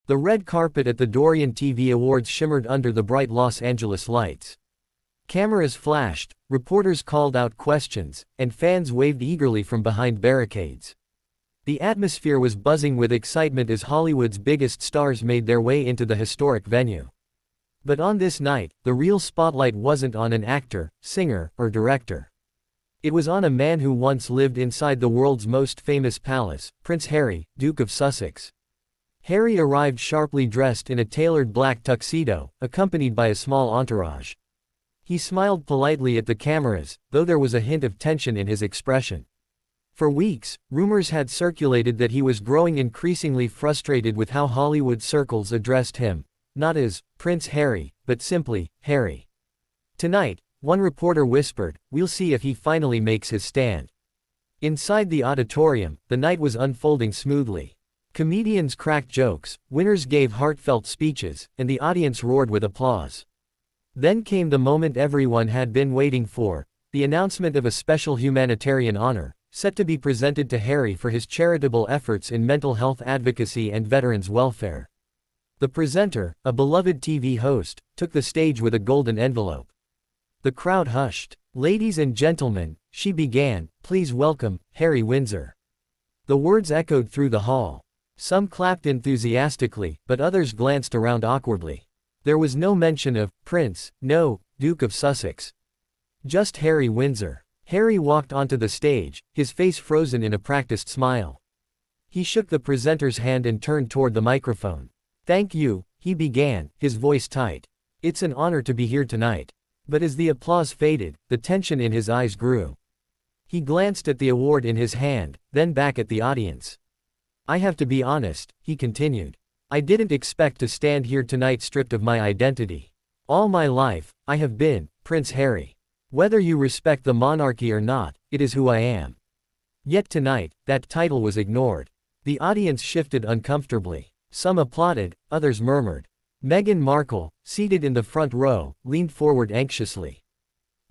The red carpet at the Dorian TV Awards shimmered under the bright Los Angeles lights. Cameras flashed, reporters called out questions, and fans waved eagerly from behind barricades. The atmosphere was buzzing with excitement as Hollywood's biggest stars made their way into the historic venue. But on this night, the real spotlight wasn't on an actor, singer, or director. It was on a man who once lived inside the world's most famous palace, Prince Harry, Duke of Sussex. Harry arrived sharply dressed in a tailored black tuxedo, accompanied by a small entourage. He smiled politely at the cameras, though there was a hint of tension in his expression. For weeks, rumors had circulated that he was growing increasingly frustrated with how Hollywood circles addressed him, not as Prince Harry, but simply Harry. Tonight, one reporter whispered, "We'll see if he finally makes his stand." Inside the auditorium, the night was unfolding smoothly. Comedians cracked jokes, winners gave heartfelt speeches, and the audience roared with applause. Then came the moment everyone had been waiting for, the announcement of a special humanitarian honor, set to be presented to Harry for his charitable efforts in mental health advocacy and veterans' welfare. The presenter, a beloved TV host, took the stage with a golden envelope. The crowd hushed. "Ladies and gentlemen," she began, "please welcome, Harry Windsor." The words echoed through the hall. Some clapped enthusiastically, but others glanced around awkwardly. There was no mention of Prince, no Duke of Sussex. Just Harry Windsor. Harry walked onto the stage, his face frozen in a practiced smile. He shook the presenter's hand and turned toward the microphone. "Thank you," he began, his voice tight. "It's an honor to be here tonight." But as the applause faded, the tension in his eyes grew. He glanced at the award in his hand, then back at the audience. "I have to be honest," he continued. "I didn't expect to stand here tonight stripped of my identity. All my life, I have been Prince Harry. Whether you respect the monarchy or not, it is who I am." Yet tonight, that title was ignored. The audience shifted uncomfortably. Some applauded, others murmured. Meghan Markle, seated in the front row, leaned forward anxiously.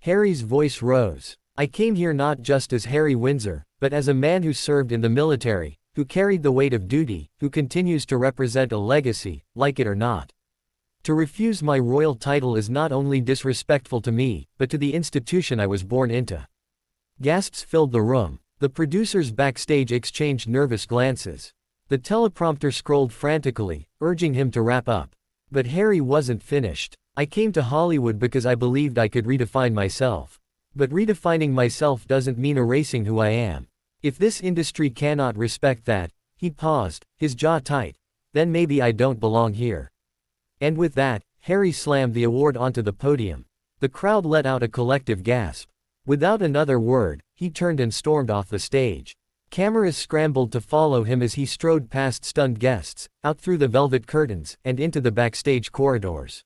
Harry's voice rose. "I came here not just as Harry Windsor, but as a man who served in the military, who carried the weight of duty, who continues to represent a legacy, like it or not. To refuse my royal title is not only disrespectful to me, but to the institution I was born into." Gasps filled the room. The producers backstage exchanged nervous glances. The teleprompter scrolled frantically, urging him to wrap up. But Harry wasn't finished. "I came to Hollywood because I believed I could redefine myself. But redefining myself doesn't mean erasing who I am. If this industry cannot respect that," he paused, his jaw tight, "then maybe I don't belong here." And with that, Harry slammed the award onto the podium. The crowd let out a collective gasp. Without another word, he turned and stormed off the stage. Cameras scrambled to follow him as he strode past stunned guests, out through the velvet curtains, and into the backstage corridors.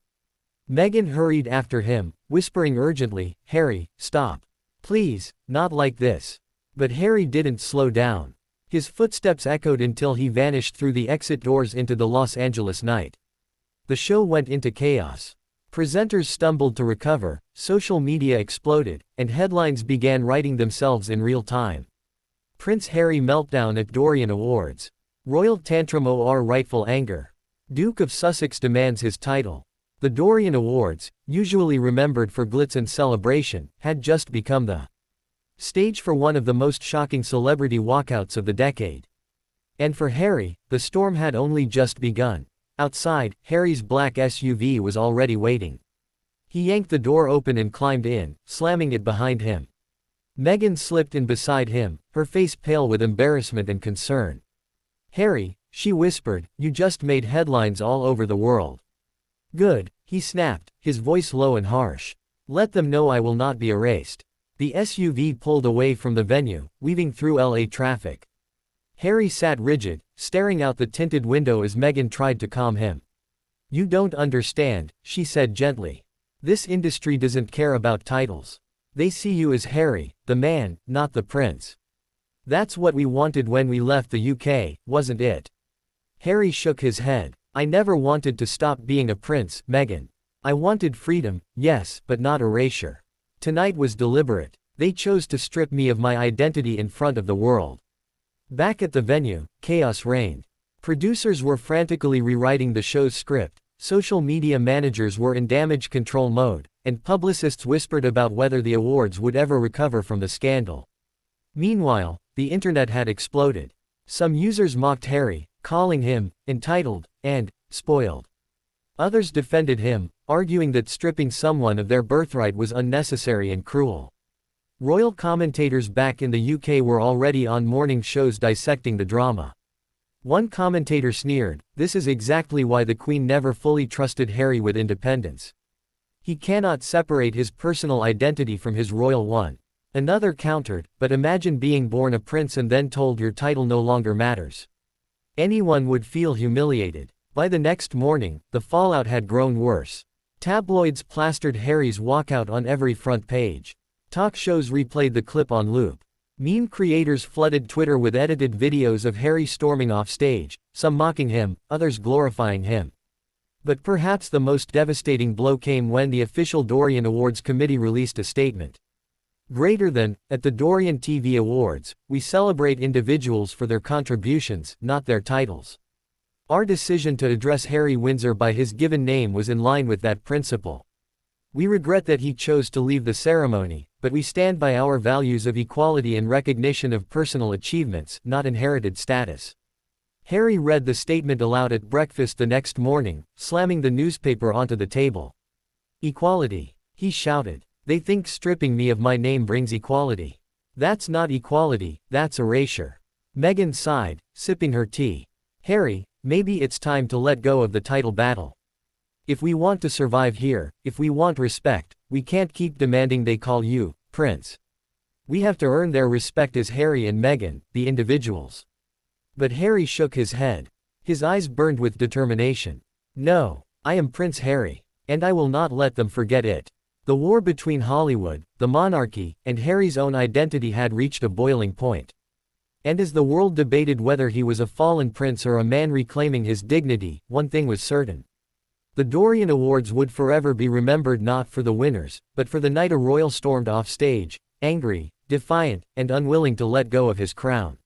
Meghan hurried after him, whispering urgently, "Harry, stop. Please, not like this." But Harry didn't slow down. His footsteps echoed until he vanished through the exit doors into the Los Angeles night. The show went into chaos. Presenters stumbled to recover, social media exploded, and headlines began writing themselves in real time. Prince Harry meltdown at Dorian Awards. Royal tantrum or rightful anger. Duke of Sussex demands his title. The Dorian Awards, usually remembered for glitz and celebration, had just become the stage for one of the most shocking celebrity walkouts of the decade. And for Harry, the storm had only just begun. Outside, Harry's black SUV was already waiting. He yanked the door open and climbed in, slamming it behind him. Meghan slipped in beside him, her face pale with embarrassment and concern. "Harry," she whispered, "you just made headlines all over the world." "Good," he snapped, his voice low and harsh. "Let them know I will not be erased." The SUV pulled away from the venue, weaving through LA traffic. Harry sat rigid, staring out the tinted window as Meghan tried to calm him. "You don't understand," she said gently. "This industry doesn't care about titles. They see you as Harry, the man, not the prince. That's what we wanted when we left the UK, wasn't it?" Harry shook his head. "I never wanted to stop being a prince, Meghan. I wanted freedom, yes, but not erasure. Tonight was deliberate. They chose to strip me of my identity in front of the world." Back at the venue, chaos reigned. Producers were frantically rewriting the show's script, social media managers were in damage control mode, and publicists whispered about whether the awards would ever recover from the scandal. Meanwhile, the internet had exploded. Some users mocked Harry, calling him entitled and spoiled. Others defended him, arguing that stripping someone of their birthright was unnecessary and cruel. Royal commentators back in the UK were already on morning shows dissecting the drama. One commentator sneered, "This is exactly why the Queen never fully trusted Harry with independence. He cannot separate his personal identity from his royal one." Another countered, "But imagine being born a prince and then told your title no longer matters. Anyone would feel humiliated." By the next morning, the fallout had grown worse. Tabloids plastered Harry's walkout on every front page. Talk shows replayed the clip on loop. Meme creators flooded Twitter with edited videos of Harry storming off stage, some mocking him, others glorifying him. But perhaps the most devastating blow came when the official Dorian Awards committee released a statement. Greater than, at the Dorian TV Awards, we celebrate individuals for their contributions, not their titles. Our decision to address Harry Windsor by his given name was in line with that principle. We regret that he chose to leave the ceremony, but we stand by our values of equality and recognition of personal achievements, not inherited status. Harry read the statement aloud at breakfast the next morning, slamming the newspaper onto the table. "Equality," he shouted. "They think stripping me of my name brings equality. That's not equality, that's erasure." Meghan sighed, sipping her tea. "Harry, maybe it's time to let go of the title battle. If we want to survive here, if we want respect, we can't keep demanding they call you Prince. We have to earn their respect as Harry and Meghan, the individuals." But Harry shook his head. His eyes burned with determination. "No, I am Prince Harry. And I will not let them forget it." The war between Hollywood, the monarchy, and Harry's own identity had reached a boiling point. And as the world debated whether he was a fallen prince or a man reclaiming his dignity, one thing was certain. The Dorian Awards would forever be remembered not for the winners, but for the night a royal stormed off stage, angry, defiant, and unwilling to let go of his crown.